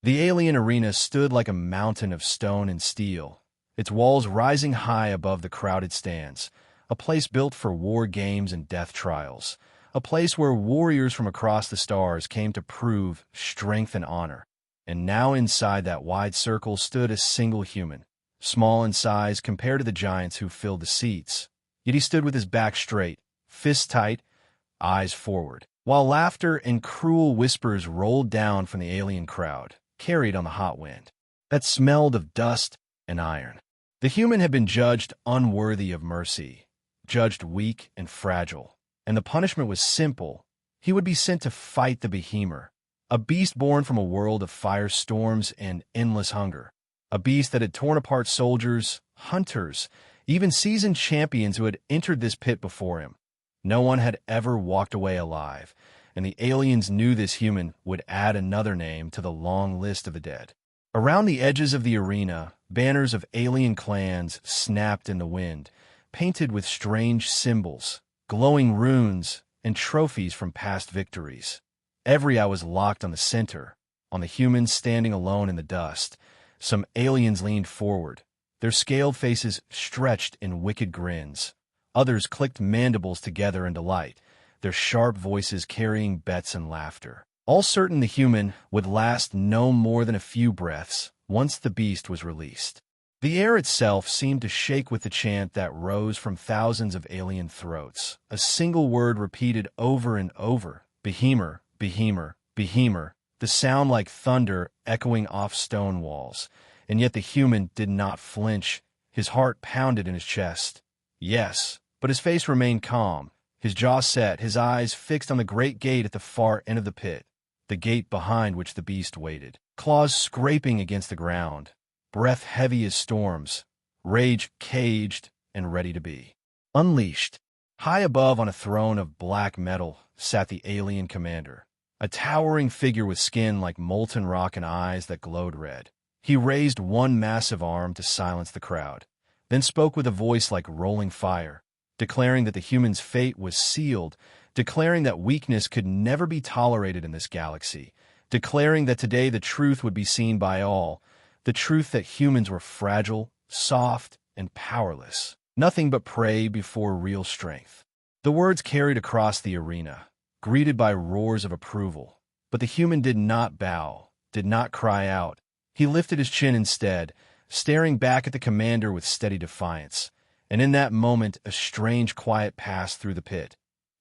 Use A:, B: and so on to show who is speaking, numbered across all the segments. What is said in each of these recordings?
A: The alien arena stood like a mountain of stone and steel, its walls rising high above the crowded stands, a place built for war games and death trials, a place where warriors from across the stars came to prove strength and honor. And now inside that wide circle stood a single human, small in size compared to the giants who filled the seats. Yet he stood with his back straight, fists tight, eyes forward, while laughter and cruel whispers rolled down from the alien crowd, carried on the hot wind that smelled of dust and iron. The human had been judged unworthy of mercy, judged weak and fragile, and the punishment was simple. He would be sent to fight the behemoth, a beast born from a world of firestorms and endless hunger, a beast that had torn apart soldiers, hunters, even seasoned champions who had entered this pit before him. No one had ever walked away alive, and the aliens knew this human would add another name to the long list of the dead. Around the edges of the arena, banners of alien clans snapped in the wind, painted with strange symbols, glowing runes, and trophies from past victories. Every eye was locked on the center, on the humans standing alone in the dust. Some aliens leaned forward, their scaled faces stretched in wicked grins. Others clicked mandibles together in delight, their sharp voices carrying bets and laughter. All certain the human would last no more than a few breaths once the beast was released. The air itself seemed to shake with the chant that rose from thousands of alien throats, a single word repeated over and over: behemoth, behemoth, behemoth, the sound like thunder echoing off stone walls. And yet the human did not flinch. His heart pounded in his chest. Yes, but his face remained calm, his jaw set, his eyes fixed on the great gate at the far end of the pit, the gate behind which the beast waited, claws scraping against the ground, breath heavy as storms, rage caged and ready to be unleashed. High above on a throne of black metal sat the alien commander, a towering figure with skin like molten rock and eyes that glowed red. He raised one massive arm to silence the crowd, then spoke with a voice like rolling fire, declaring that the human's fate was sealed, declaring that weakness could never be tolerated in this galaxy, declaring that today the truth would be seen by all, the truth that humans were fragile, soft, and powerless, nothing but prey before real strength. The words carried across the arena, greeted by roars of approval, but the human did not bow, did not cry out. He lifted his chin instead, staring back at the commander with steady defiance, and in that moment a strange quiet passed through the pit,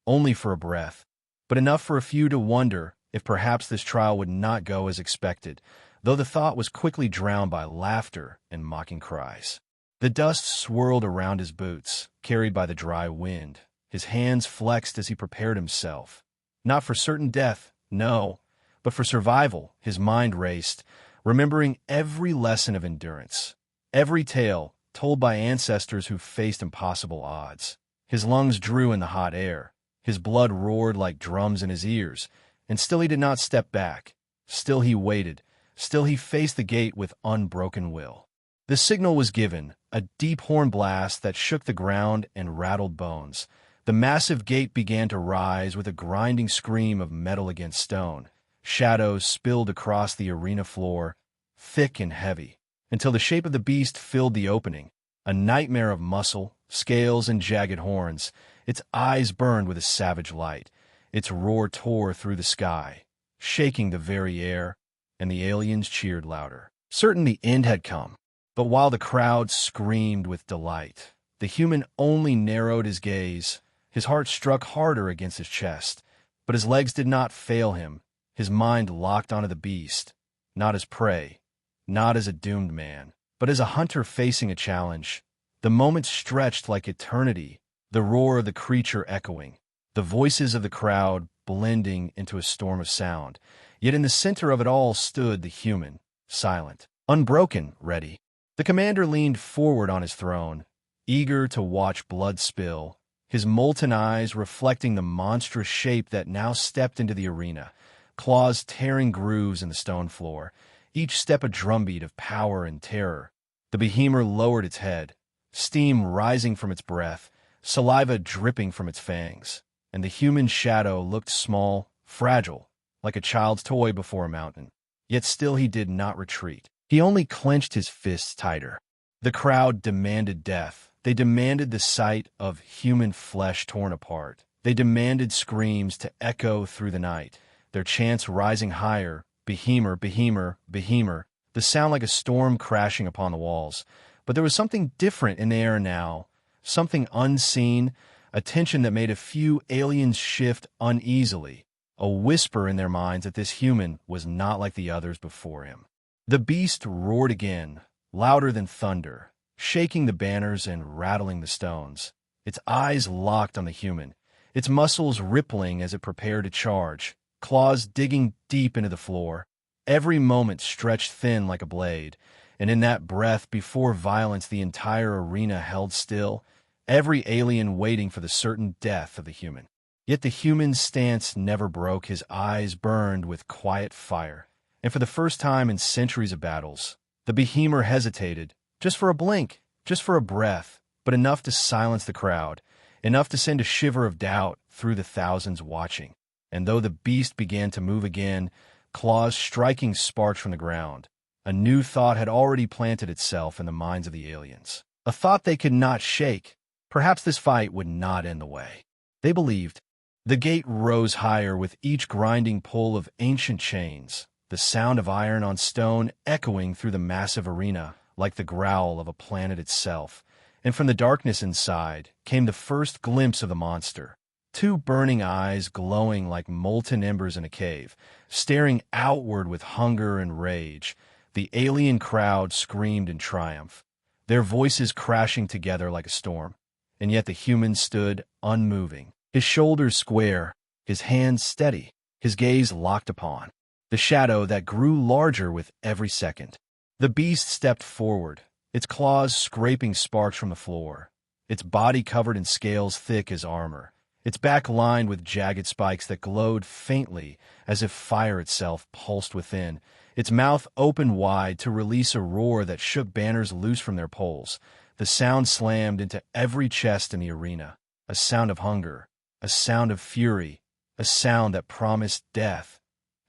A: only for a breath, but enough for a few to wonder if perhaps this trial would not go as expected, though the thought was quickly drowned by laughter and mocking cries. The dust swirled around his boots, carried by the dry wind. His hands flexed as he prepared himself, not for certain death, no, but for survival. His mind raced, remembering every lesson of endurance, every tale told by ancestors who faced impossible odds. His lungs drew in the hot air, his blood roared like drums in his ears, and still he did not step back. Still he waited, still he faced the gate with unbroken will. The signal was given, a deep horn blast that shook the ground and rattled bones. The massive gate began to rise with a grinding scream of metal against stone. Shadows spilled across the arena floor, thick and heavy, until the shape of the beast filled the opening, a nightmare of muscle, scales, and jagged horns. Its eyes burned with a savage light. Its roar tore through the sky, shaking the very air, and the aliens cheered louder, certain the end had come. But while the crowd screamed with delight, the human only narrowed his gaze. His heart struck harder against his chest, but his legs did not fail him. His mind locked onto the beast, not as prey, not as a doomed man, but as a hunter facing a challenge. The moments stretched like eternity, the roar of the creature echoing, the voices of the crowd blending into a storm of sound. Yet in the center of it all stood the human, silent, unbroken, ready. The commander leaned forward on his throne, eager to watch blood spill, his molten eyes reflecting the monstrous shape that now stepped into the arena, claws tearing grooves in the stone floor, each step a drumbeat of power and terror. The behemoth lowered its head, steam rising from its breath, saliva dripping from its fangs, and the human shadow looked small, fragile, like a child's toy before a mountain. Yet still he did not retreat. He only clenched his fists tighter. The crowd demanded death. They demanded the sight of human flesh torn apart. They demanded screams to echo through the night, their chants rising higher, behemer, behemer, behemer, the sound like a storm crashing upon the walls. But there was something different in the air now, something unseen, a tension that made a few aliens shift uneasily, a whisper in their minds that this human was not like the others before him. The beast roared again, louder than thunder, shaking the banners and rattling the stones. Its eyes locked on the human, its muscles rippling as it prepared to charge, claws digging deep into the floor, every moment stretched thin like a blade. And in that breath, before violence, the entire arena held still, every alien waiting for the certain death of the human. Yet the human's stance never broke. His eyes burned with quiet fire. And for the first time in centuries of battles, the behemoth hesitated, just for a blink, just for a breath, but enough to silence the crowd, enough to send a shiver of doubt through the thousands watching. And though the beast began to move again, claws striking sparks from the ground, a new thought had already planted itself in the minds of the aliens. A thought they could not shake. Perhaps this fight would not end the way they believed. The gate rose higher with each grinding pull of ancient chains, the sound of iron on stone echoing through the massive arena like the growl of a planet itself. And from the darkness inside came the first glimpse of the monster. Two burning eyes glowing like molten embers in a cave, staring outward with hunger and rage. The alien crowd screamed in triumph, their voices crashing together like a storm. And yet the human stood unmoving, his shoulders square, his hands steady, his gaze locked upon the shadow that grew larger with every second. The beast stepped forward, its claws scraping sparks from the floor, its body covered in scales thick as armor, its back lined with jagged spikes that glowed faintly as if fire itself pulsed within, its mouth opened wide to release a roar that shook banners loose from their poles. The sound slammed into every chest in the arena, a sound of hunger, a sound of fury, a sound that promised death,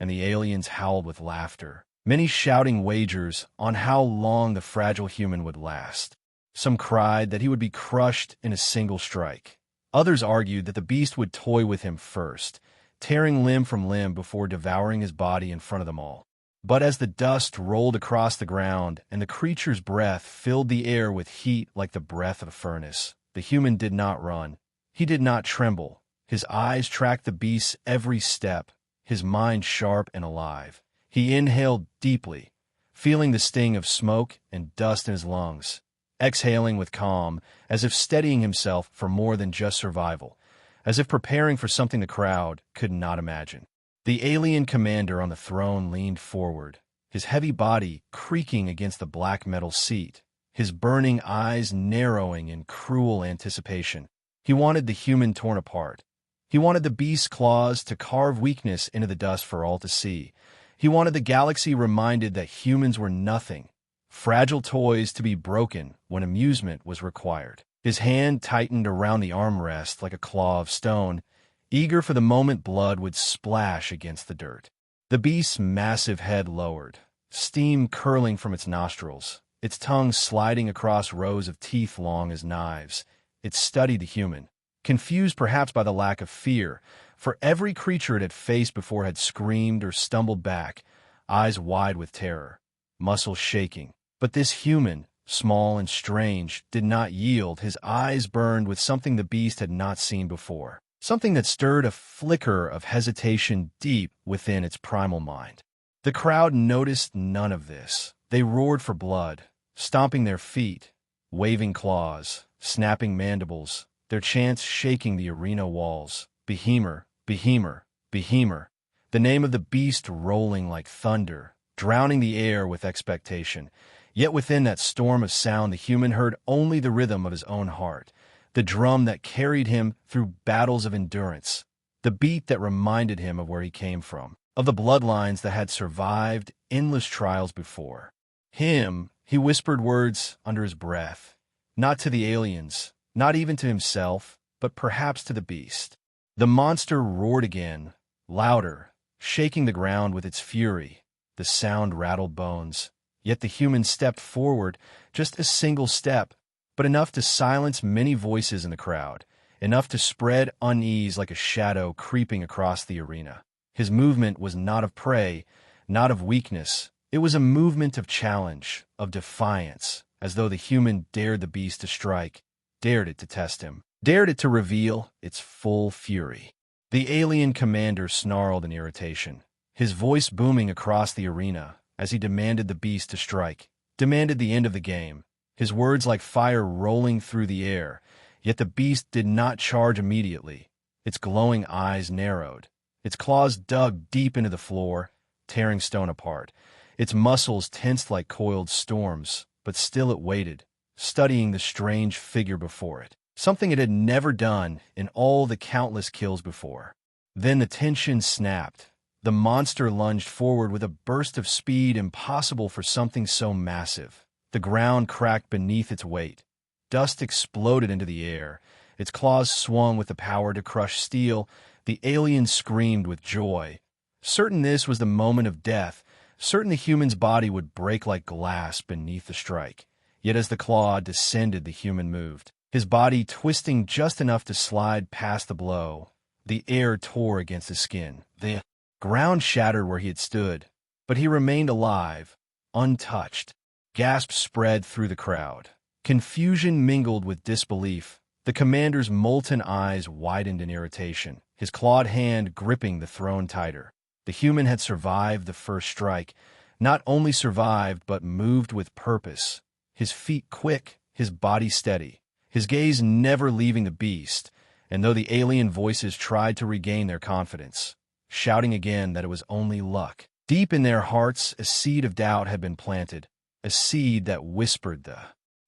A: and the aliens howled with laughter, many shouting wagers on how long the fragile human would last. Some cried that he would be crushed in a single strike. Others argued that the beast would toy with him first, tearing limb from limb before devouring his body in front of them all. But as the dust rolled across the ground and the creature's breath filled the air with heat like the breath of a furnace, the human did not run. He did not tremble. His eyes tracked the beast's every step, his mind sharp and alive. He inhaled deeply, feeling the sting of smoke and dust in his lungs, exhaling with calm, as if steadying himself for more than just survival, as if preparing for something the crowd could not imagine. The alien commander on the throne leaned forward, his heavy body creaking against the black metal seat, his burning eyes narrowing in cruel anticipation. He wanted the human torn apart. He wanted the beast's claws to carve weakness into the dust for all to see. He wanted the galaxy reminded that humans were nothing, fragile toys to be broken when amusement was required. His hand tightened around the armrest like a claw of stone, eager for the moment blood would splash against the dirt. The beast's massive head lowered, steam curling from its nostrils, its tongue sliding across rows of teeth long as knives. It studied the human, confused perhaps by the lack of fear, for every creature it had faced before had screamed or stumbled back, eyes wide with terror, muscles shaking. But this human, small and strange, did not yield. His eyes burned with something the beast had not seen before. Something that stirred a flicker of hesitation deep within its primal mind. The crowd noticed none of this. They roared for blood, stomping their feet, waving claws, snapping mandibles, their chants shaking the arena walls. Behemer, behemer, behemer. The name of the beast rolling like thunder, drowning the air with expectation. Yet within that storm of sound the human heard only the rhythm of his own heart, the drum that carried him through battles of endurance, the beat that reminded him of where he came from, of the bloodlines that had survived endless trials before. He whispered words under his breath, not to the aliens, not even to himself, but perhaps to the beast. The monster roared again, louder, shaking the ground with its fury. The sound rattled bones. Yet the human stepped forward, just a single step, but enough to silence many voices in the crowd, enough to spread unease like a shadow creeping across the arena. His movement was not of prey, not of weakness. It was a movement of challenge, of defiance, as though the human dared the beast to strike, dared it to test him, dared it to reveal its full fury. The alien commander snarled in irritation, his voice booming across the arena as he demanded the beast to strike, demanded the end of the game, his words like fire rolling through the air. Yet the beast did not charge immediately. Its glowing eyes narrowed. Its claws dug deep into the floor, tearing stone apart. Its muscles tensed like coiled storms, but still it waited, studying the strange figure before it, something it had never done in all the countless kills before. Then the tension snapped. The monster lunged forward with a burst of speed impossible for something so massive. The ground cracked beneath its weight. Dust exploded into the air. Its claws swung with the power to crush steel. The alien screamed with joy. Certain this was the moment of death, certain the human's body would break like glass beneath the strike. Yet as the claw descended, the human moved, his body twisting just enough to slide past the blow. The air tore against his skin. The ground shattered where he had stood, but he remained alive, untouched. Gasps spread through the crowd. Confusion mingled with disbelief. The commander's molten eyes widened in irritation, his clawed hand gripping the throne tighter. The human had survived the first strike, not only survived but moved with purpose, his feet quick, his body steady, his gaze never leaving the beast, and though the alien voices tried to regain their confidence, shouting again that it was only luck, deep in their hearts a seed of doubt had been planted, a seed that whispered the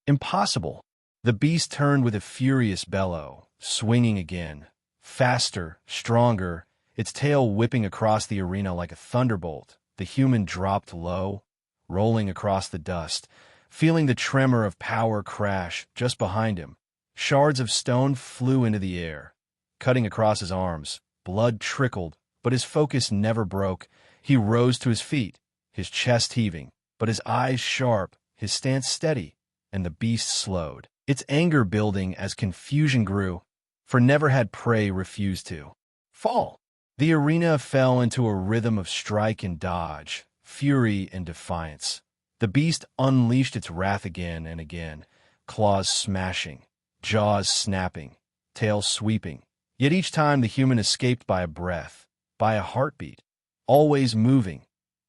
A: impossible. The beast turned with a furious bellow, swinging again, faster, stronger, its tail whipping across the arena like a thunderbolt. The human dropped low, rolling across the dust, feeling the tremor of power crash just behind him. Shards of stone flew into the air, cutting across his arms. Blood trickled, but his focus never broke. He rose to his feet, his chest heaving, but his eyes sharp, his stance steady, and the beast slowed, its anger building as confusion grew, for never had prey refused to fall. The arena fell into a rhythm of strike and dodge, fury and defiance. The beast unleashed its wrath again and again, claws smashing, jaws snapping, tail sweeping. Yet each time the human escaped by a breath, by a heartbeat, always moving,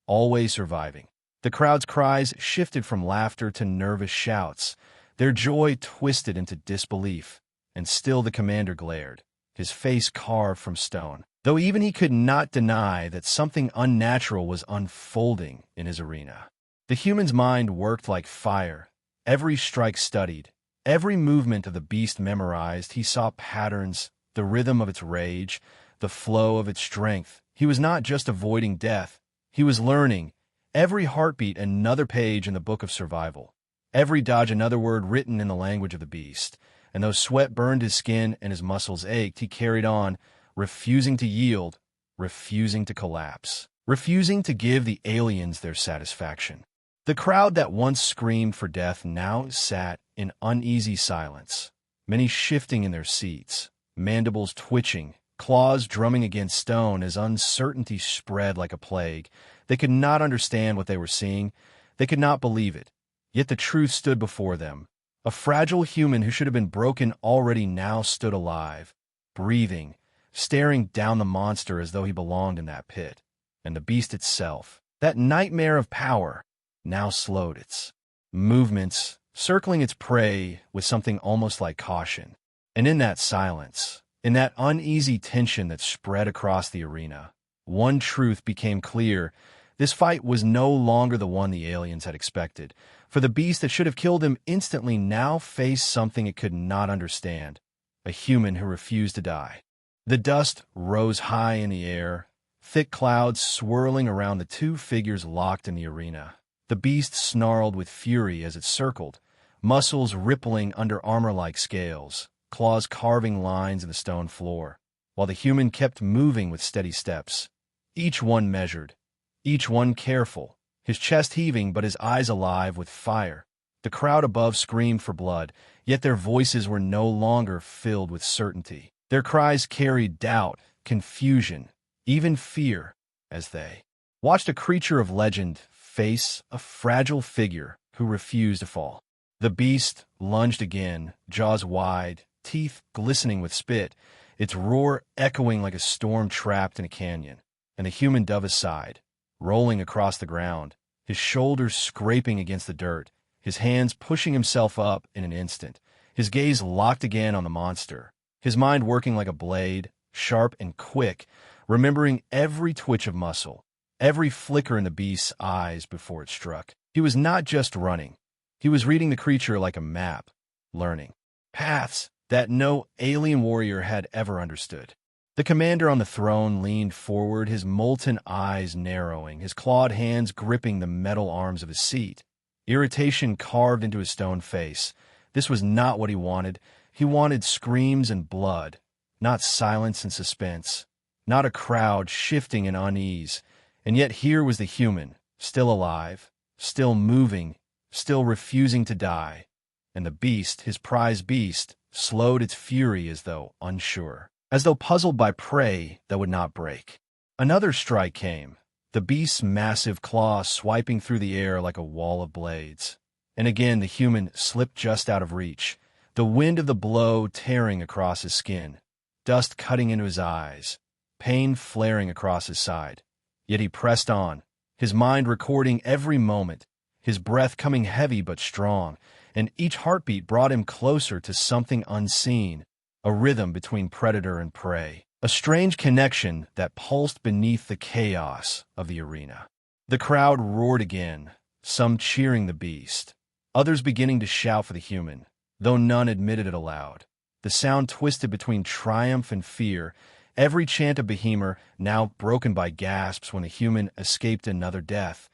A: always surviving. The crowd's cries shifted from laughter to nervous shouts, their joy twisted into disbelief, and still the commander glared, his face carved from stone, though even he could not deny that something unnatural was unfolding in his arena. The human's mind worked like fire, every strike studied, every movement of the beast memorized. He saw patterns, the rhythm of its rage, the flow of its strength. He was not just avoiding death, he was learning, every heartbeat another page in the book of survival, every dodge another word written in the language of the beast. And though sweat burned his skin and his muscles ached, he carried on, refusing to yield, refusing to collapse, refusing to give the aliens their satisfaction. The crowd that once screamed for death now sat in uneasy silence, many shifting in their seats, mandibles twitching, claws drumming against stone as uncertainty spread like a plague. They could not understand what they were seeing. They could not believe it. Yet the truth stood before them. A fragile human who should have been broken already now stood alive, breathing, staring down the monster as though he belonged in that pit. And the beast itself, that nightmare of power, now slowed its movements, circling its prey with something almost like caution. And in that silence, in that uneasy tension that spread across the arena, one truth became clear. This fight was no longer the one the aliens had expected, for the beast that should have killed him instantly now faced something it could not understand, a human who refused to die. The dust rose high in the air, thick clouds swirling around the two figures locked in the arena. The beast snarled with fury as it circled, muscles rippling under armor-like scales, claws carving lines in the stone floor, while the human kept moving with steady steps, each one measured, each one careful, his chest heaving but his eyes alive with fire. The crowd above screamed for blood, yet their voices were no longer filled with certainty. Their cries carried doubt, confusion, even fear, as they watched a creature of legend face a fragile figure who refused to fall. The beast lunged again, jaws wide, teeth glistening with spit, its roar echoing like a storm trapped in a canyon. And the human dove aside, rolling across the ground, his shoulders scraping against the dirt, his hands pushing himself up in an instant, his gaze locked again on the monster, his mind working like a blade, sharp and quick, remembering every twitch of muscle, every flicker in the beast's eyes before it struck. He was not just running. He was reading the creature like a map, learning paths that no alien warrior had ever understood. The commander on the throne leaned forward, his molten eyes narrowing, his clawed hands gripping the metal arms of his seat. Irritation carved into his stone face. This was not what he wanted. He wanted screams and blood, not silence and suspense, not a crowd shifting in unease. And yet here was the human, still alive, still moving, still refusing to die. And the beast, his prize beast, slowed its fury as though unsure, as though puzzled by prey that would not break. Another strike came, the beast's massive claws swiping through the air like a wall of blades. And again the human slipped just out of reach, the wind of the blow tearing across his skin, dust cutting into his eyes, pain flaring across his side. Yet he pressed on, his mind recording every moment, his breath coming heavy but strong, and each heartbeat brought him closer to something unseen, a rhythm between predator and prey, a strange connection that pulsed beneath the chaos of the arena. The crowd roared again, some cheering the beast, others beginning to shout for the human, though none admitted it aloud. The sound twisted between triumph and fear, every chant a behemoth now broken by gasps when the human escaped another death,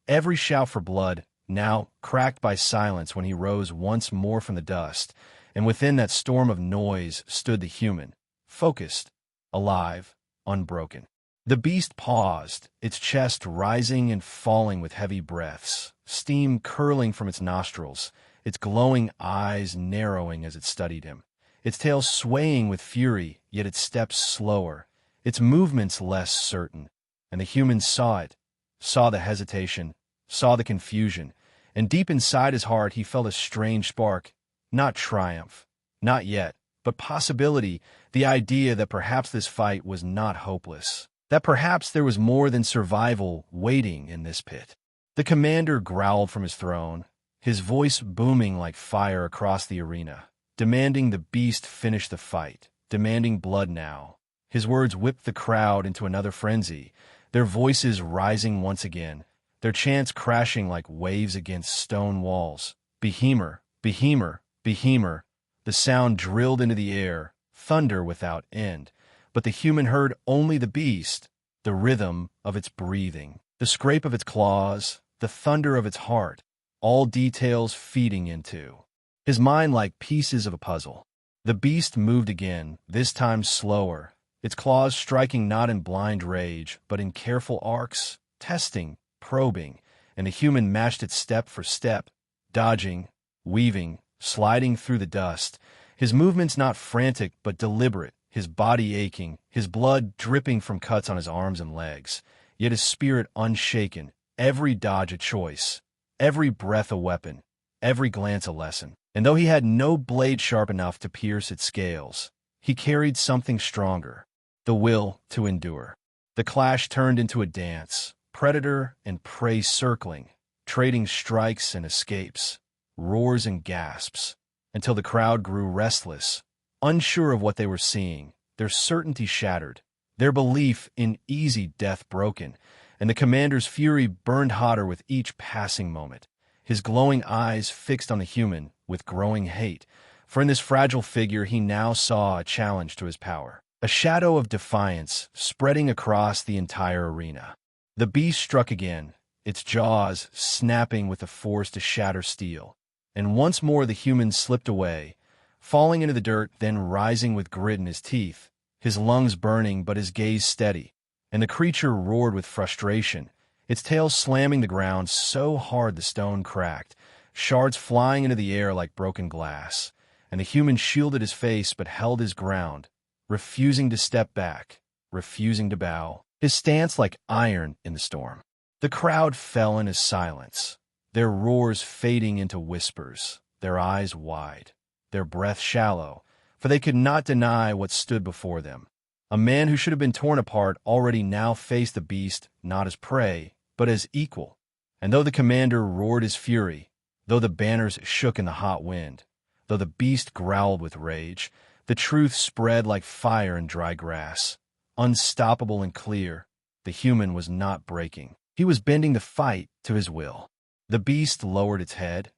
A: every shout for blood now cracked by silence when he rose once more from the dust. And within that storm of noise stood the human, focused, alive, unbroken. The beast paused, its chest rising and falling with heavy breaths, steam curling from its nostrils, its glowing eyes narrowing as it studied him, its tail swaying with fury, yet its steps slower, its movements less certain. And the human saw it, saw the hesitation, saw the confusion, and deep inside his heart he felt a strange spark. Not triumph, not yet, but possibility, the idea that perhaps this fight was not hopeless, that perhaps there was more than survival waiting in this pit. The commander growled from his throne, his voice booming like fire across the arena, demanding the beast finish the fight, demanding blood now. His words whipped the crowd into another frenzy, their voices rising once again, their chants crashing like waves against stone walls. Behemoth, behemoth, behemoth, the sound drilled into the air, thunder without end. But the human heard only the beast, the rhythm of its breathing, the scrape of its claws, the thunder of its heart, all details feeding into his mind like pieces of a puzzle. The beast moved again, this time slower, its claws striking not in blind rage, but in careful arcs, testing, probing, and the human matched it step for step, dodging, weaving, sliding through the dust, his movements not frantic but deliberate, his body aching, his blood dripping from cuts on his arms and legs, yet his spirit unshaken, every dodge a choice, every breath a weapon, every glance a lesson. And though he had no blade sharp enough to pierce its scales, he carried something stronger, the will to endure. The clash turned into a dance, predator and prey circling, trading strikes and escapes, roars and gasps, until the crowd grew restless, unsure of what they were seeing, their certainty shattered, their belief in easy death broken, and the commander's fury burned hotter with each passing moment, his glowing eyes fixed on the human with growing hate, for in this fragile figure he now saw a challenge to his power, a shadow of defiance spreading across the entire arena. The beast struck again, its jaws snapping with the force to shatter steel, and once more the human slipped away, falling into the dirt, then rising with grit in his teeth, his lungs burning but his gaze steady, and the creature roared with frustration, its tail slamming the ground so hard the stone cracked, shards flying into the air like broken glass, and the human shielded his face but held his ground, refusing to step back, refusing to bow, his stance like iron in the storm. The crowd fell in his silence, their roars fading into whispers, their eyes wide, their breath shallow, for they could not deny what stood before them. A man who should have been torn apart already now faced the beast not as prey, but as equal. And though the commander roared his fury, though the banners shook in the hot wind, though the beast growled with rage, the truth spread like fire in dry grass. Unstoppable and clear, the human was not breaking. He was bending the fight to his will. The beast lowered its head,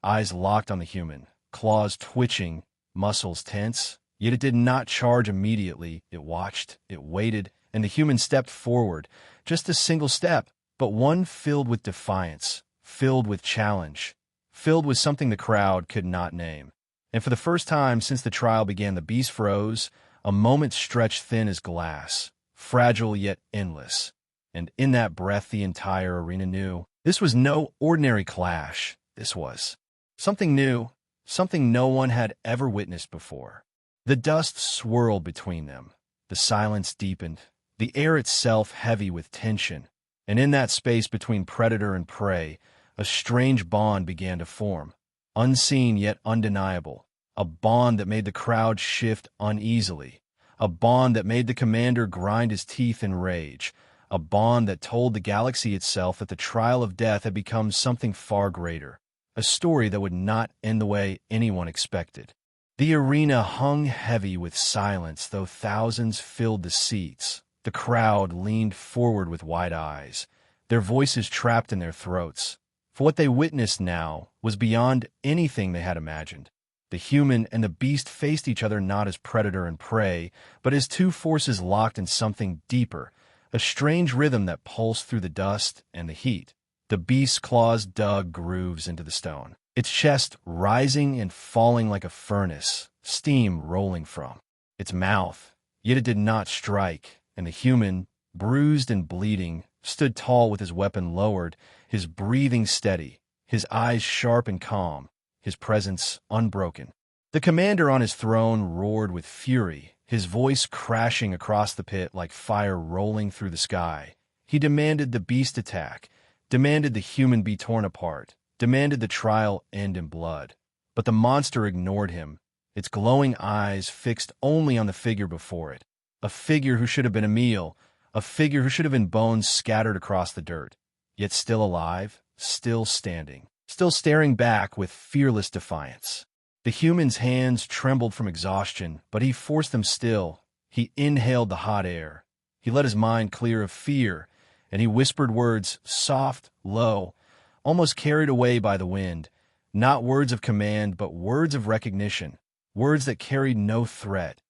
A: eyes locked on the human, claws twitching, muscles tense, yet it did not charge immediately. It watched, it waited, and the human stepped forward, just a single step, but one filled with defiance, filled with challenge, filled with something the crowd could not name. And for the first time since the trial began, the beast froze, a moment stretched thin as glass, fragile yet endless. And in that breath the entire arena knew. This was no ordinary clash. This was something new, something no one had ever witnessed before. The dust swirled between them. The silence deepened, the air itself heavy with tension. And in that space between predator and prey, a strange bond began to form, unseen yet undeniable, a bond that made the crowd shift uneasily, a bond that made the commander grind his teeth in rage, a bond that told the galaxy itself that the trial of death had become something far greater, a story that would not end the way anyone expected. The arena hung heavy with silence, though thousands filled the seats. The crowd leaned forward with wide eyes, their voices trapped in their throats. For what they witnessed now was beyond anything they had imagined. The human and the beast faced each other not as predator and prey, but as two forces locked in something deeper, a strange rhythm that pulsed through the dust and the heat. The beast's claws dug grooves into the stone, its chest rising and falling like a furnace, steam rolling from its mouth. Yet it did not strike, and the human, bruised and bleeding, stood tall with his weapon lowered, his breathing steady, his eyes sharp and calm, his presence unbroken. The commander on his throne roared with fury, his voice crashing across the pit like fire rolling through the sky. He demanded the beast attack, demanded the human be torn apart, demanded the trial end in blood. But the monster ignored him, its glowing eyes fixed only on the figure before it, a figure who should have been a meal, a figure who should have been bones scattered across the dirt, yet still alive, still standing, still staring back with fearless defiance. The human's hands trembled from exhaustion, but he forced them still. He inhaled the hot air. He let his mind clear of fear, and he whispered words, soft, low, almost carried away by the wind, not words of command, but words of recognition, words that carried no threat,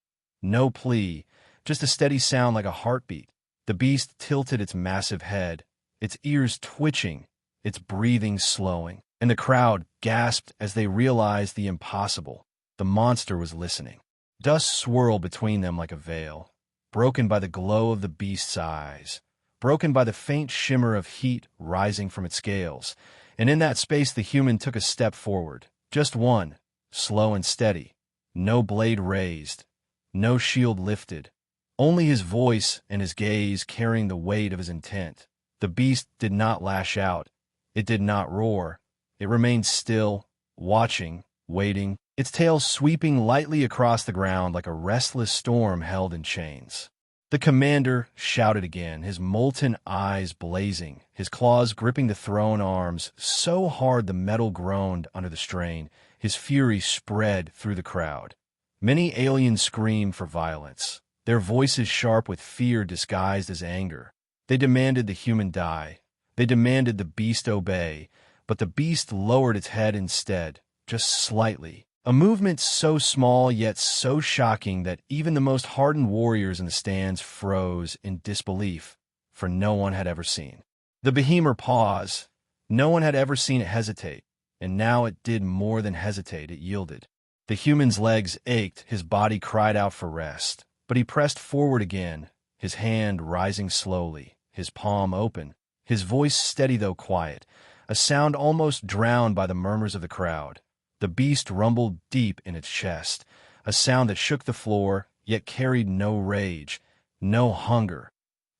A: no plea, just a steady sound like a heartbeat. The beast tilted its massive head, its ears twitching, its breathing slowing, and the crowd gasped as they realized the impossible. The monster was listening. Dust swirled between them like a veil, broken by the glow of the beast's eyes, broken by the faint shimmer of heat rising from its scales. And in that space the human took a step forward, just one, slow and steady, no blade raised, no shield lifted, only his voice and his gaze carrying the weight of his intent. The beast did not lash out. It did not roar. It remained still, watching, waiting, its tail sweeping lightly across the ground like a restless storm held in chains. The commander shouted again, his molten eyes blazing, his claws gripping the thrown arms so hard the metal groaned under the strain. His fury spread through the crowd. Many aliens screamed for violence, their voices sharp with fear disguised as anger. They demanded the human die. They demanded the beast obey. But the beast lowered its head instead, just slightly, a movement so small yet so shocking that even the most hardened warriors in the stands froze in disbelief, for no one had ever seen the behemoth pause. No one had ever seen it hesitate, and now it did more than hesitate, it yielded. The human's legs ached, his body cried out for rest, but he pressed forward again, his hand rising slowly, his palm open, his voice steady though quiet, a sound almost drowned by the murmurs of the crowd. The beast rumbled deep in its chest, a sound that shook the floor, yet carried no rage, no hunger.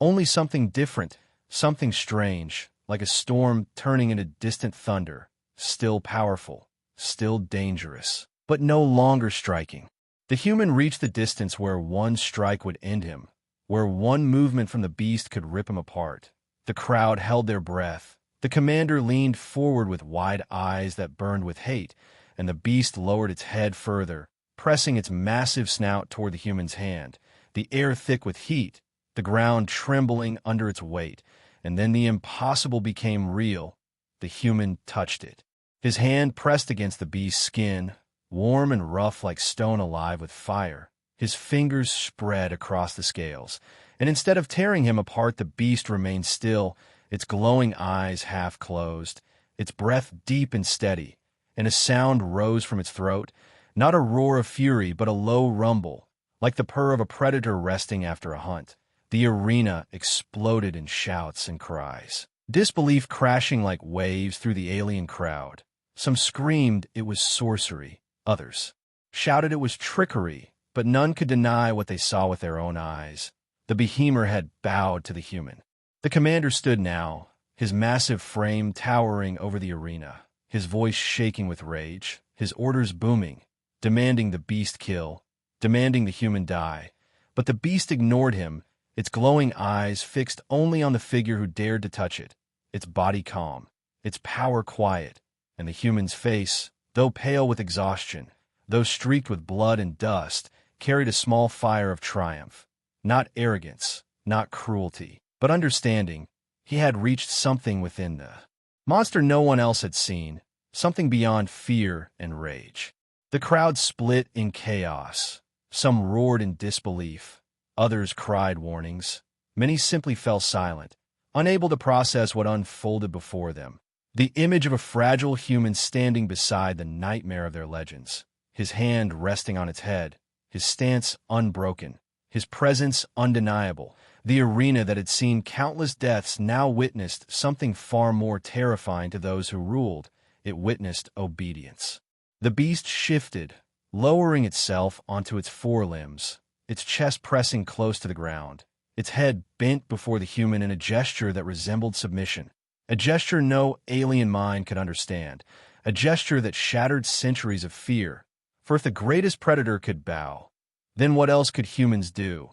A: Only something different, something strange, like a storm turning into distant thunder, still powerful, still dangerous, but no longer striking. The human reached the distance where one strike would end him, where one movement from the beast could rip him apart. The crowd held their breath. The commander leaned forward with wide eyes that burned with hate, and the beast lowered its head further, pressing its massive snout toward the human's hand, the air thick with heat, the ground trembling under its weight. And then the impossible became real. The human touched it. His hand pressed against the beast's skin, warm and rough like stone alive with fire. His fingers spread across the scales, and instead of tearing him apart, the beast remained still, its glowing eyes half closed, its breath deep and steady, and a sound rose from its throat, not a roar of fury, but a low rumble, like the purr of a predator resting after a hunt. The arena exploded in shouts and cries, disbelief crashing like waves through the alien crowd. Some screamed it was sorcery, others shouted it was trickery, but none could deny what they saw with their own eyes. The behemoth had bowed to the human. The commander stood now, his massive frame towering over the arena, his voice shaking with rage, his orders booming, demanding the beast kill, demanding the human die. But the beast ignored him, its glowing eyes fixed only on the figure who dared to touch it, its body calm, its power quiet, and the human's face, though pale with exhaustion, though streaked with blood and dust, carried a small fire of triumph. Not arrogance, not cruelty, but understanding. He had reached something within the monster no one else had seen, something beyond fear and rage. The crowd split in chaos. Some roared in disbelief. Others cried warnings. Many simply fell silent, unable to process what unfolded before them. The image of a fragile human standing beside the nightmare of their legends, his hand resting on its head, his stance unbroken, his presence undeniable. The arena that had seen countless deaths now witnessed something far more terrifying to those who ruled. It witnessed obedience. The beast shifted, lowering itself onto its forelimbs, its chest pressing close to the ground, its head bent before the human in a gesture that resembled submission, a gesture no alien mind could understand, a gesture that shattered centuries of fear. For if the greatest predator could bow, then what else could humans do?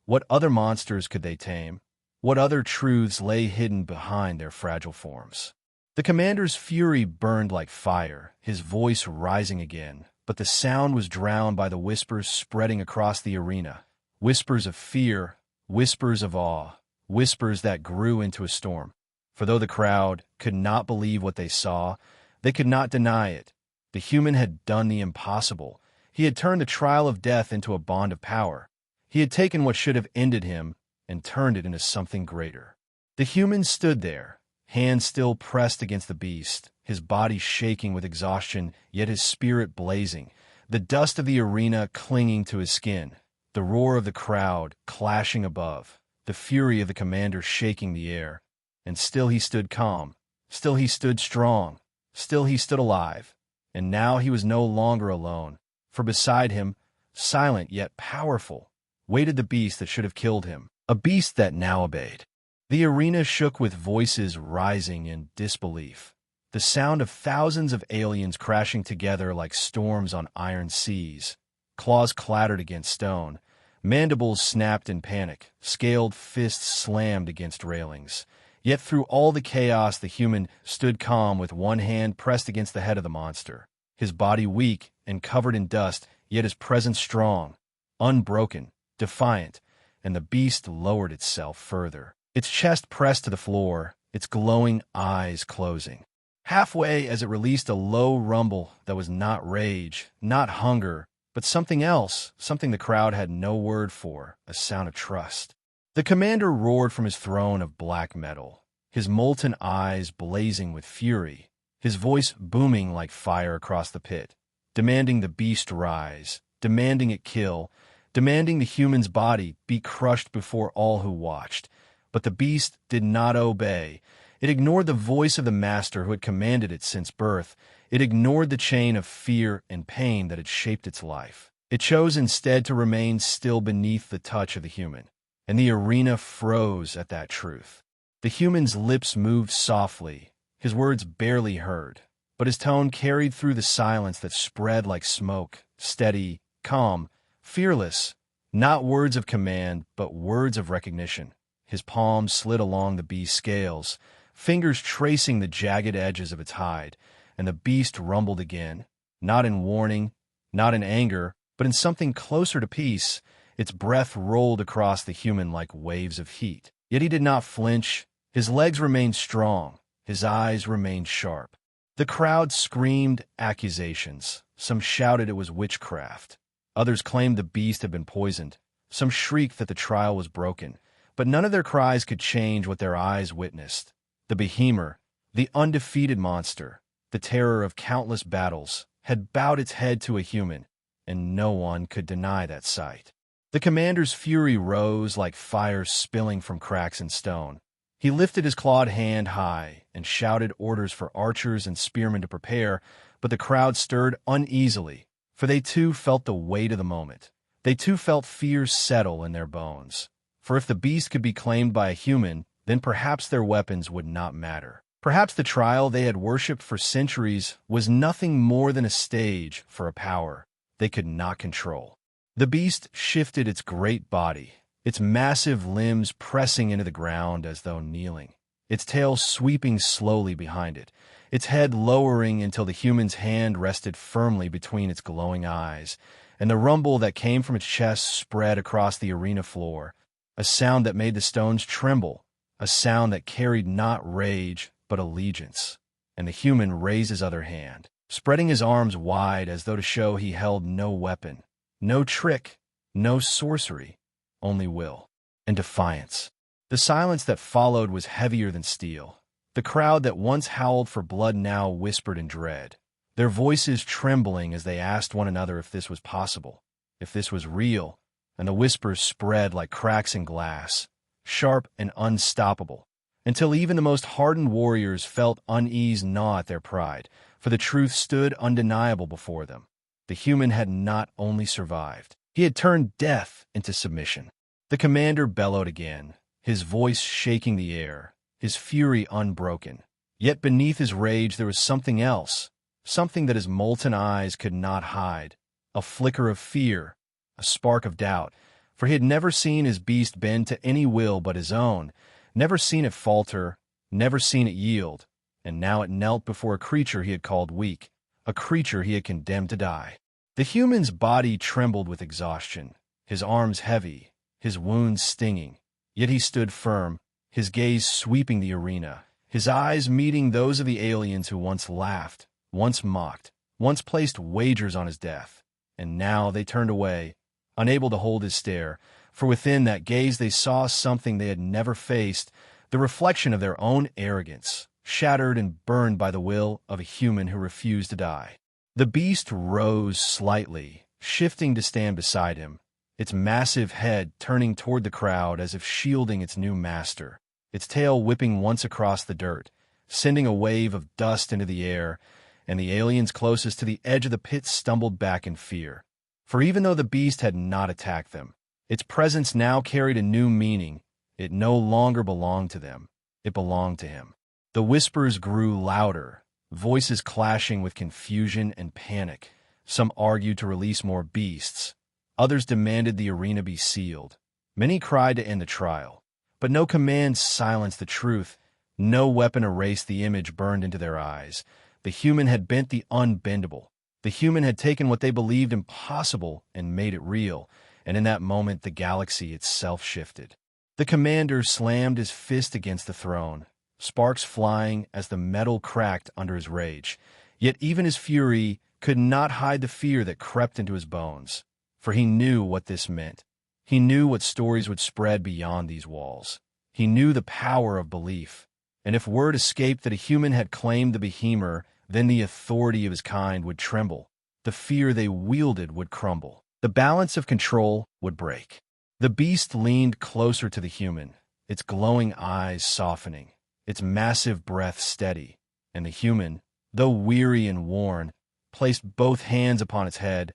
A: What other monsters could they tame? What other truths lay hidden behind their fragile forms? The commander's fury burned like fire, his voice rising again, but the sound was drowned by the whispers spreading across the arena. Whispers of fear, whispers of awe, whispers that grew into a storm. For though the crowd could not believe what they saw, they could not deny it. The human had done the impossible. He had turned the trial of death into a bond of power. He had taken what should have ended him and turned it into something greater. The human stood there, hands still pressed against the beast, his body shaking with exhaustion, yet his spirit blazing, the dust of the arena clinging to his skin, the roar of the crowd clashing above, the fury of the commander shaking the air. And still he stood calm, still he stood strong, still he stood alive. And now he was no longer alone, for beside him, silent yet powerful, waited the beast that should have killed him, a beast that now obeyed. The arena shook with voices rising in disbelief, the sound of thousands of aliens crashing together like storms on iron seas. Claws clattered against stone, mandibles snapped in panic, scaled fists slammed against railings. Yet through all the chaos, the human stood calm with one hand pressed against the head of the monster, his body weak and covered in dust, yet his presence strong, unbroken, defiant, and the beast lowered itself further, its chest pressed to the floor, its glowing eyes closing. Halfway, as it released a low rumble that was not rage, not hunger, but something else, something the crowd had no word for, a sound of trust. The commander roared from his throne of black metal, his molten eyes blazing with fury, his voice booming like fire across the pit, demanding the beast rise, demanding it kill, demanding the human's body be crushed before all who watched. But the beast did not obey. It ignored the voice of the master who had commanded it since birth. It ignored the chain of fear and pain that had shaped its life. It chose instead to remain still beneath the touch of the human. And the arena froze at that truth. The human's lips moved softly, his words barely heard, but his tone carried through the silence that spread like smoke, steady, calm, fearless, not words of command, but words of recognition. His palms slid along the beast's scales, fingers tracing the jagged edges of its hide, and the beast rumbled again, not in warning, not in anger, but in something closer to peace. Its breath rolled across the human like waves of heat. Yet he did not flinch. His legs remained strong. His eyes remained sharp. The crowd screamed accusations. Some shouted it was witchcraft. Others claimed the beast had been poisoned. Some shrieked that the trial was broken. But none of their cries could change what their eyes witnessed. The behemoth, the undefeated monster, the terror of countless battles, had bowed its head to a human, and no one could deny that sight. The commander's fury rose like fire spilling from cracks in stone. He lifted his clawed hand high and shouted orders for archers and spearmen to prepare, but the crowd stirred uneasily, for they too felt the weight of the moment. They too felt fear settle in their bones. For if the beast could be claimed by a human, then perhaps their weapons would not matter. Perhaps the trial they had worshipped for centuries was nothing more than a stage for a power they could not control. The beast shifted its great body, its massive limbs pressing into the ground as though kneeling, its tail sweeping slowly behind it, its head lowering until the human's hand rested firmly between its glowing eyes, and the rumble that came from its chest spread across the arena floor, a sound that made the stones tremble, a sound that carried not rage but allegiance. And the human raised his other hand, spreading his arms wide as though to show he held no weapon, no trick, no sorcery, only will and defiance. The silence that followed was heavier than steel. The crowd that once howled for blood now whispered in dread, their voices trembling as they asked one another if this was possible, if this was real, and the whispers spread like cracks in glass, sharp and unstoppable, until even the most hardened warriors felt unease gnaw at their pride, for the truth stood undeniable before them. The human had not only survived, he had turned death into submission. The commander bellowed again, his voice shaking the air, his fury unbroken. Yet beneath his rage there was something else, something that his molten eyes could not hide, a flicker of fear, a spark of doubt, for he had never seen his beast bend to any will but his own, never seen it falter, never seen it yield, and now it knelt before a creature he had called weak, a creature he had condemned to die. The human's body trembled with exhaustion, his arms heavy, his wounds stinging, yet he stood firm, his gaze sweeping the arena, his eyes meeting those of the aliens who once laughed, once mocked, once placed wagers on his death, and now they turned away, unable to hold his stare, for within that gaze they saw something they had never faced, the reflection of their own arrogance, shattered and burned by the will of a human who refused to die. The beast rose slightly, shifting to stand beside him, its massive head turning toward the crowd as if shielding its new master, its tail whipping once across the dirt, sending a wave of dust into the air, and the aliens closest to the edge of the pit stumbled back in fear. For even though the beast had not attacked them, its presence now carried a new meaning. It no longer belonged to them, it belonged to him. The whispers grew louder, voices clashing with confusion and panic. Some argued to release more beasts. Others demanded the arena be sealed. Many cried to end the trial. But no command silenced the truth. No weapon erased the image burned into their eyes. The human had bent the unbendable. The human had taken what they believed impossible and made it real. And in that moment, the galaxy itself shifted. The commander slammed his fist against the throne, sparks flying as the metal cracked under his rage. Yet even his fury could not hide the fear that crept into his bones, for he knew what this meant. He knew what stories would spread beyond these walls. He knew the power of belief, and if word escaped that a human had claimed the behemoth, then the authority of his kind would tremble. The fear they wielded would crumble. The balance of control would break. The beast leaned closer to the human, its glowing eyes softening, its massive breath steady, and the human, though weary and worn, placed both hands upon its head,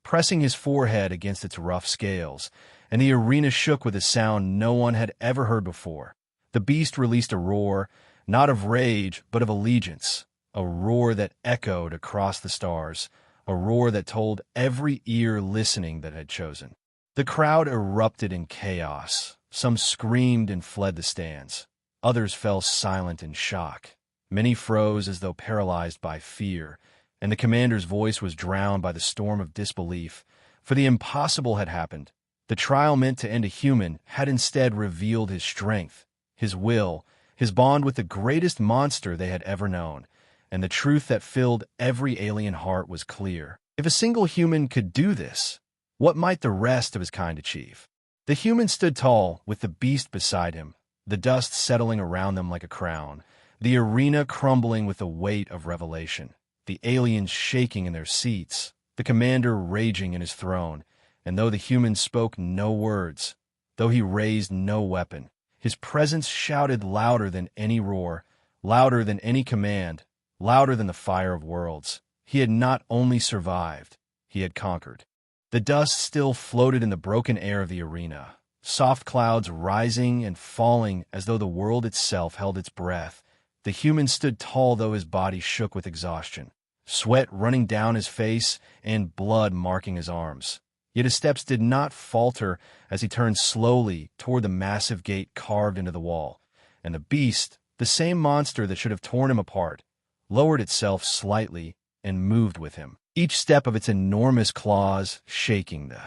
A: pressing his forehead against its rough scales, and the arena shook with a sound no one had ever heard before. The beast released a roar, not of rage, but of allegiance, a roar that echoed across the stars, a roar that told every ear listening that had chosen. The crowd erupted in chaos. Some screamed and fled the stands. Others fell silent in shock. Many froze as though paralyzed by fear, and the commander's voice was drowned by the storm of disbelief, for the impossible had happened. The trial meant to end a human had instead revealed his strength, his will, his bond with the greatest monster they had ever known, and the truth that filled every alien heart was clear. If a single human could do this, what might the rest of his kind achieve? The human stood tall, with the beast beside him, the dust settling around them like a crown, the arena crumbling with the weight of revelation, the aliens shaking in their seats, the commander raging in his throne, and though the human spoke no words, though he raised no weapon, his presence shouted louder than any roar, louder than any command, louder than the fire of worlds. He had not only survived, he had conquered. The dust still floated in the broken air of the arena, soft clouds rising and falling as though the world itself held its breath. The human stood tall though his body shook with exhaustion, sweat running down his face and blood marking his arms. Yet his steps did not falter as he turned slowly toward the massive gate carved into the wall, and the beast, the same monster that should have torn him apart, lowered itself slightly and moved with him, each step of its enormous claws shaking the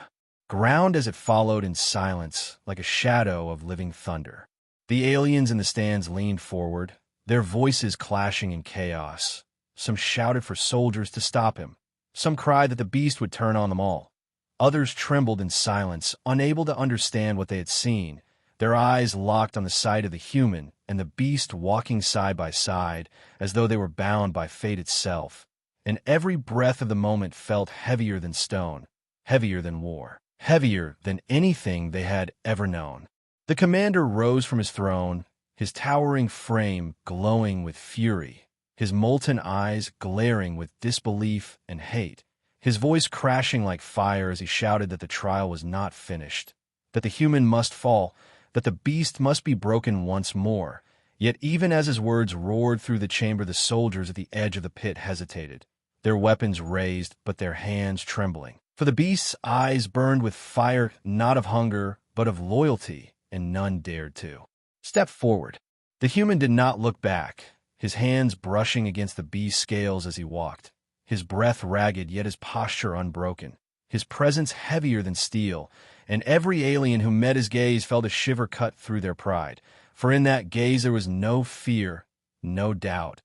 A: ground as it followed in silence like a shadow of living thunder. The aliens in the stands leaned forward, their voices clashing in chaos. Some shouted for soldiers to stop him. Some cried that the beast would turn on them all. Others trembled in silence, unable to understand what they had seen, their eyes locked on the sight of the human and the beast walking side by side as though they were bound by fate itself. And every breath of the moment felt heavier than stone, heavier than war, heavier than anything they had ever known. The commander rose from his throne, his towering frame glowing with fury, his molten eyes glaring with disbelief and hate, his voice crashing like fire as he shouted that the trial was not finished, that the human must fall, that the beast must be broken once more. Yet even as his words roared through the chamber, the soldiers at the edge of the pit hesitated, their weapons raised but their hands trembling. For the beast's eyes burned with fire not of hunger but of loyalty, and none dared to step forward. The human did not look back, his hands brushing against the beast's scales as he walked, his breath ragged yet his posture unbroken, his presence heavier than steel, and every alien who met his gaze felt a shiver cut through their pride, for in that gaze there was no fear, no doubt,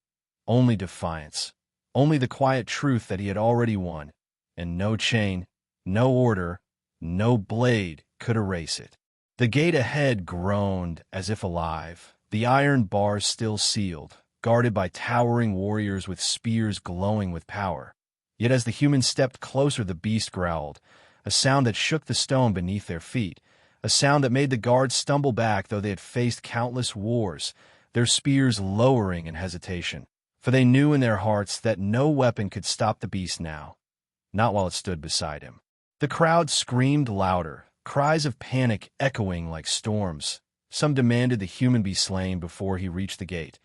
A: only defiance, only the quiet truth that he had already won, and no chain, no order, no blade could erase it. The gate ahead groaned as if alive, the iron bars still sealed, guarded by towering warriors with spears glowing with power. Yet as the humans stepped closer, the beast growled, a sound that shook the stone beneath their feet, a sound that made the guards stumble back though they had faced countless wars, their spears lowering in hesitation. For they knew in their hearts that no weapon could stop the beast now, not while it stood beside him. The crowd screamed louder, cries of panic echoing like storms. Some demanded the human be slain before he reached the gate.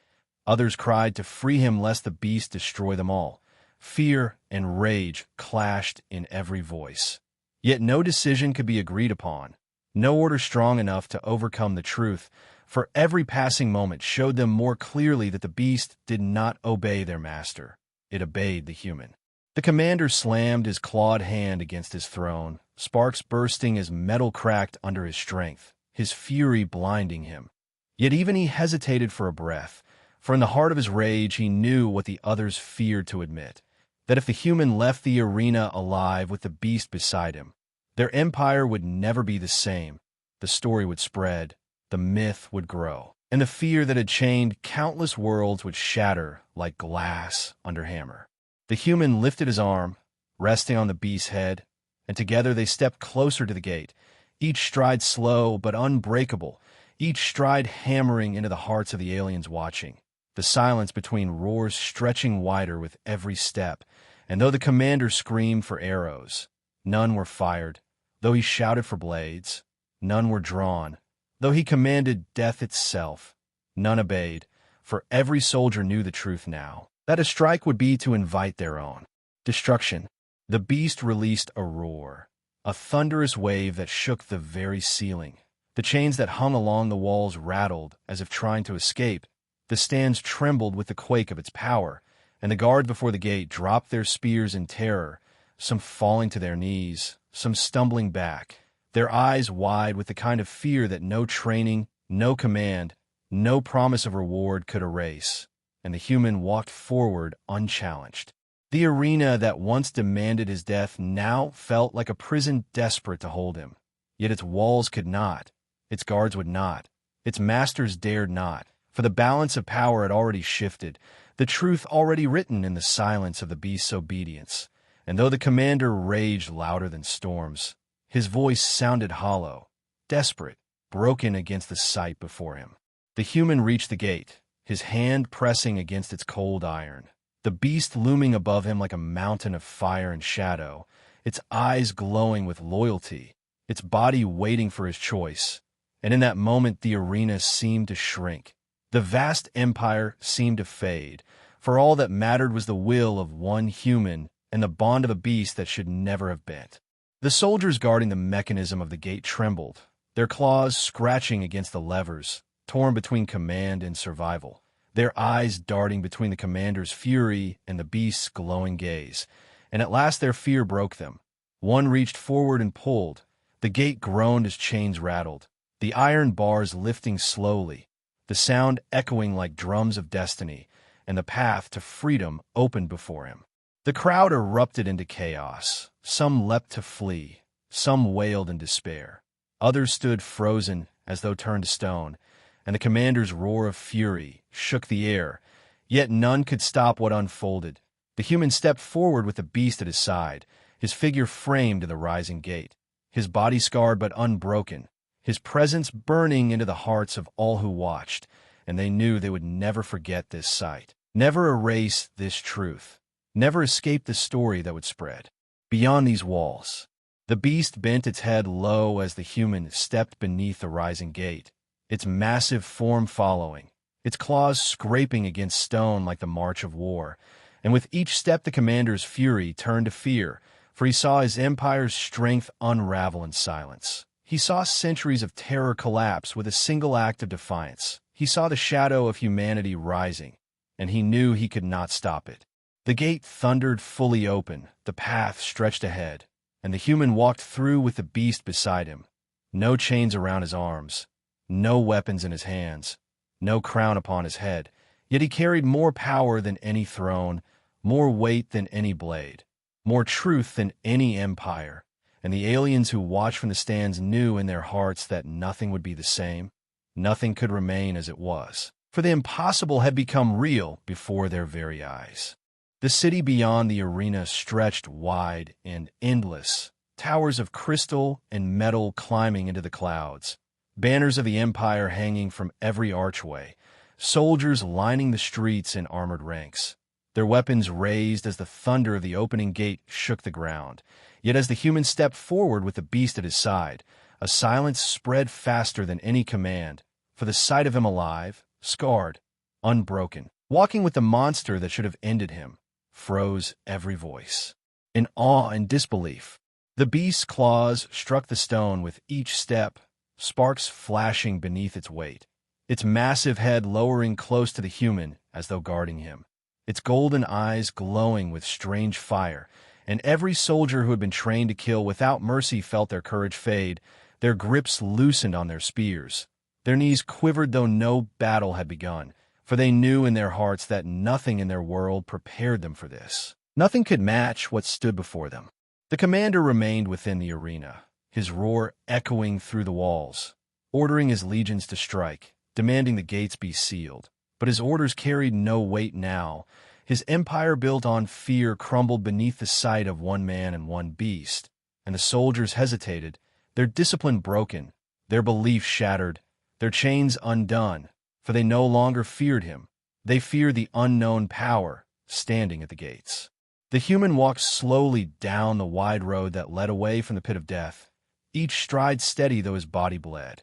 A: Others cried to free him lest the beast destroy them all. Fear and rage clashed in every voice. Yet no decision could be agreed upon, no order strong enough to overcome the truth, for every passing moment showed them more clearly that the beast did not obey their master. It obeyed the human. The commander slammed his clawed hand against his throne, sparks bursting as metal cracked under his strength, his fury blinding him. Yet even he hesitated for a breath, for in the heart of his rage he knew what the others feared to admit, that if the human left the arena alive with the beast beside him, their empire would never be the same. The story would spread, the myth would grow, and the fear that had chained countless worlds would shatter like glass under hammer. The human lifted his arm, resting on the beast's head, and together they stepped closer to the gate, each stride slow but unbreakable, each stride hammering into the hearts of the aliens watching, the silence between roars stretching wider with every step, and though the commander screamed for arrows, none were fired. Though he shouted for blades, none were drawn. Though he commanded death itself, none obeyed, for every soldier knew the truth now, that a strike would be to invite their own destruction. The beast released a roar, a thunderous wave that shook the very ceiling. The chains that hung along the walls rattled as if trying to escape. The stands trembled with the quake of its power, and the guards before the gate dropped their spears in terror, some falling to their knees, some stumbling back, their eyes wide with the kind of fear that no training, no command, no promise of reward could erase. And the human walked forward unchallenged. The arena that once demanded his death now felt like a prison desperate to hold him. Yet its walls could not, its guards would not, its masters dared not, for the balance of power had already shifted, the truth already written in the silence of the beast's obedience. And though the commander raged louder than storms, his voice sounded hollow, desperate, broken against the sight before him. The human reached the gate, his hand pressing against its cold iron, the beast looming above him like a mountain of fire and shadow, its eyes glowing with loyalty, its body waiting for his choice. And in that moment the arena seemed to shrink. The vast empire seemed to fade, for all that mattered was the will of one human and the bond of a beast that should never have bent. The soldiers guarding the mechanism of the gate trembled, their claws scratching against the levers, torn between command and survival, their eyes darting between the commander's fury and the beast's glowing gaze. And at last their fear broke them. One reached forward and pulled. The gate groaned as chains rattled, the iron bars lifting slowly, the sound echoing like drums of destiny, and the path to freedom opened before him. The crowd erupted into chaos. Some leapt to flee, some wailed in despair. Others stood frozen as though turned to stone, and the commander's roar of fury shook the air. Yet none could stop what unfolded. The human stepped forward with the beast at his side, his figure framed in the rising gate, his body scarred but unbroken, his presence burning into the hearts of all who watched, and they knew they would never forget this sight, never erase this truth, never escape the story that would spread beyond these walls. The beast bent its head low as the human stepped beneath the rising gate, its massive form following, its claws scraping against stone like the march of war. And with each step the commander's fury turned to fear, for he saw his empire's strength unravel in silence. He saw centuries of terror collapse with a single act of defiance. He saw the shadow of humanity rising, and he knew he could not stop it. The gate thundered fully open, the path stretched ahead, and the human walked through with the beast beside him. No chains around his arms, no weapons in his hands, no crown upon his head, yet he carried more power than any throne, more weight than any blade, more truth than any empire. And the aliens who watched from the stands knew in their hearts that nothing would be the same, nothing could remain as it was, for the impossible had become real before their very eyes. The city beyond the arena stretched wide and endless, towers of crystal and metal climbing into the clouds, banners of the empire hanging from every archway, soldiers lining the streets in armored ranks, their weapons raised as the thunder of the opening gate shook the ground. Yet as the human stepped forward with the beast at his side, a silence spread faster than any command, for the sight of him alive, scarred, unbroken, walking with the monster that should have ended him, froze every voice. In awe and disbelief, the beast's claws struck the stone with each step, sparks flashing beneath its weight, its massive head lowering close to the human as though guarding him, its golden eyes glowing with strange fire. And every soldier who had been trained to kill without mercy felt their courage fade, their grips loosened on their spears. Their knees quivered though no battle had begun, for they knew in their hearts that nothing in their world prepared them for this. Nothing could match what stood before them. The commander remained within the arena, his roar echoing through the walls, ordering his legions to strike, demanding the gates be sealed. But his orders carried no weight now. His empire built on fear crumbled beneath the sight of one man and one beast, and the soldiers hesitated, their discipline broken, their belief shattered, their their chains undone, for they no longer feared him. They feared the unknown power standing at the gates. The human walked slowly down the wide road that led away from the pit of death, each stride steady though his body bled,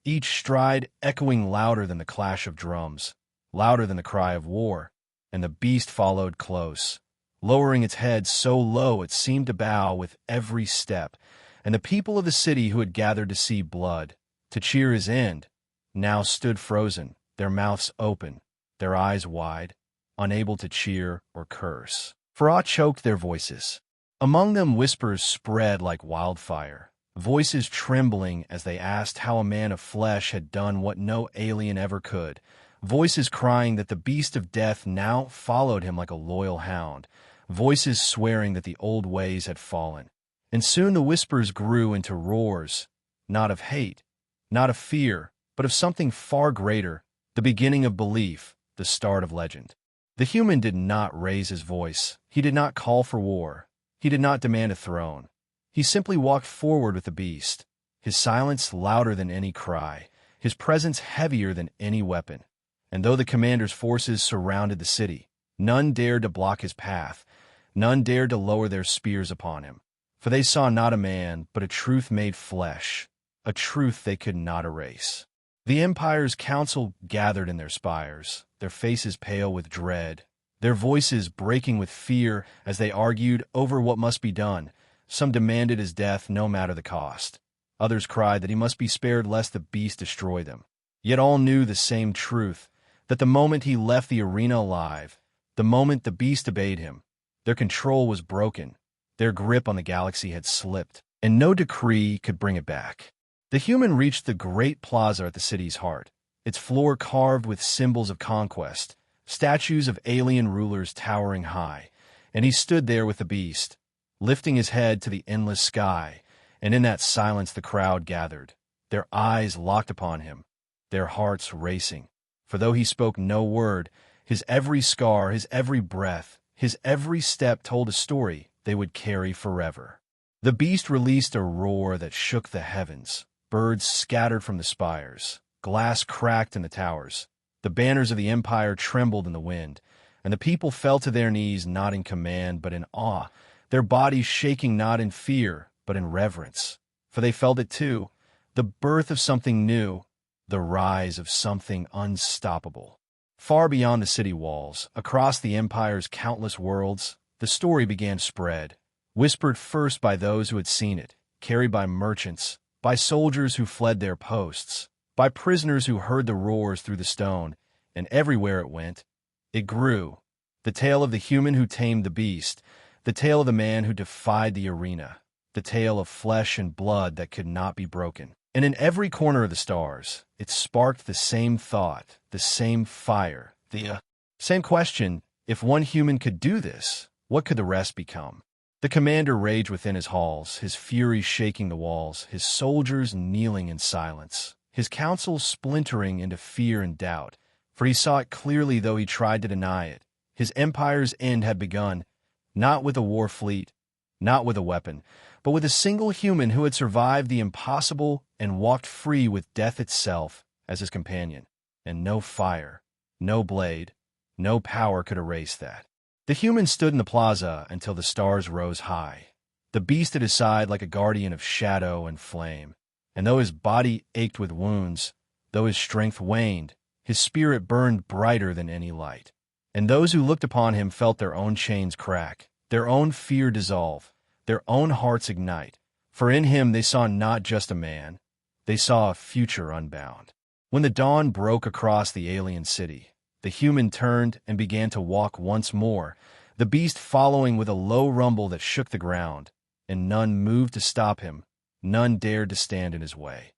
A: each stride echoing louder than the clash of drums, louder than the cry of war, and the beast followed close, lowering its head so low it seemed to bow with every step, and the people of the city who had gathered to see blood, to cheer his end, now stood frozen, their mouths open, their eyes wide, unable to cheer or curse. For awe choked their voices. Among them whispers spread like wildfire, voices trembling as they asked how a man of flesh had done what no alien ever could, voices crying that the beast of death now followed him like a loyal hound, voices swearing that the old ways had fallen. And soon the whispers grew into roars, not of hate, not of fear, but of something far greater, the beginning of belief, the start of legend. The human did not raise his voice. He did not call for war. He did not demand a throne. He simply walked forward with the beast, his silence louder than any cry, his presence heavier than any weapon. And though the commander's forces surrounded the city, none dared to block his path, none dared to lower their spears upon him. For they saw not a man, but a truth made flesh, a truth they could not erase. The empire's council gathered in their spires, their faces pale with dread, their voices breaking with fear as they argued over what must be done. Some demanded his death no matter the cost. Others cried that he must be spared lest the beast destroy them. Yet all knew the same truth, that the moment he left the arena alive, the moment the beast obeyed him, their control was broken, their grip on the galaxy had slipped, and no decree could bring it back. The human reached the great plaza at the city's heart, its floor carved with symbols of conquest, statues of alien rulers towering high, and he stood there with the beast, lifting his head to the endless sky, and in that silence the crowd gathered, their eyes locked upon him, their hearts racing. For though he spoke no word, his every scar, his every breath, his every step told a story they would carry forever. The beast released a roar that shook the heavens. Birds scattered from the spires, glass cracked in the towers, the banners of the empire trembled in the wind, and the people fell to their knees not in command but in awe, their bodies shaking not in fear but in reverence. For they felt it too, the birth of something new, the rise of something unstoppable. Far beyond the city walls, across the empire's countless worlds, the story began to spread, whispered first by those who had seen it, carried by merchants, by soldiers who fled their posts, by prisoners who heard the roars through the stone, and everywhere it went, it grew. The tale of the human who tamed the beast, the tale of the man who defied the arena, the tale of flesh and blood that could not be broken. And in every corner of the stars, it sparked the same thought, the same fire, the same question: if one human could do this, what could the rest become? The commander raged within his halls, his fury shaking the walls, his soldiers kneeling in silence, his council splintering into fear and doubt, for he saw it clearly though he tried to deny it. His empire's end had begun, not with a war fleet, not with a weapon, but with a single human who had survived the impossible and walked free with death itself as his companion. And no fire, no blade, no power could erase that. The human stood in the plaza until the stars rose high, the beast at his side like a guardian of shadow and flame. And though his body ached with wounds, though his strength waned, his spirit burned brighter than any light. And those who looked upon him felt their own chains crack, their own fear dissolve, their own hearts ignite. For in him they saw not just a man, they saw a future unbound. When the dawn broke across the alien city, the human turned and began to walk once more, the beast following with a low rumble that shook the ground, and none moved to stop him, none dared to stand in his way.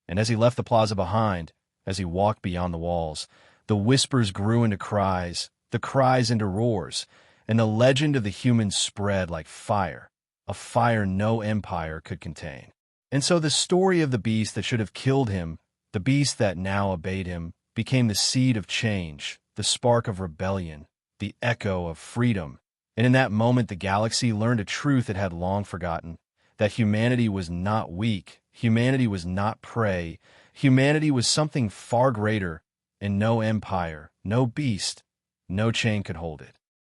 A: And as he left the plaza behind, as he walked beyond the walls, the whispers grew into cries, the cries into roars, and the legend of the human spread like fire, a fire no empire could contain. And so the story of the beast that should have killed him, the beast that now obeyed him, became the seed of change, the spark of rebellion, the echo of freedom. And in that moment the galaxy learned a truth it had long forgotten, that humanity was not weak, humanity was not prey, Humanity was something far greater, and no empire, no beast, no chain could hold it.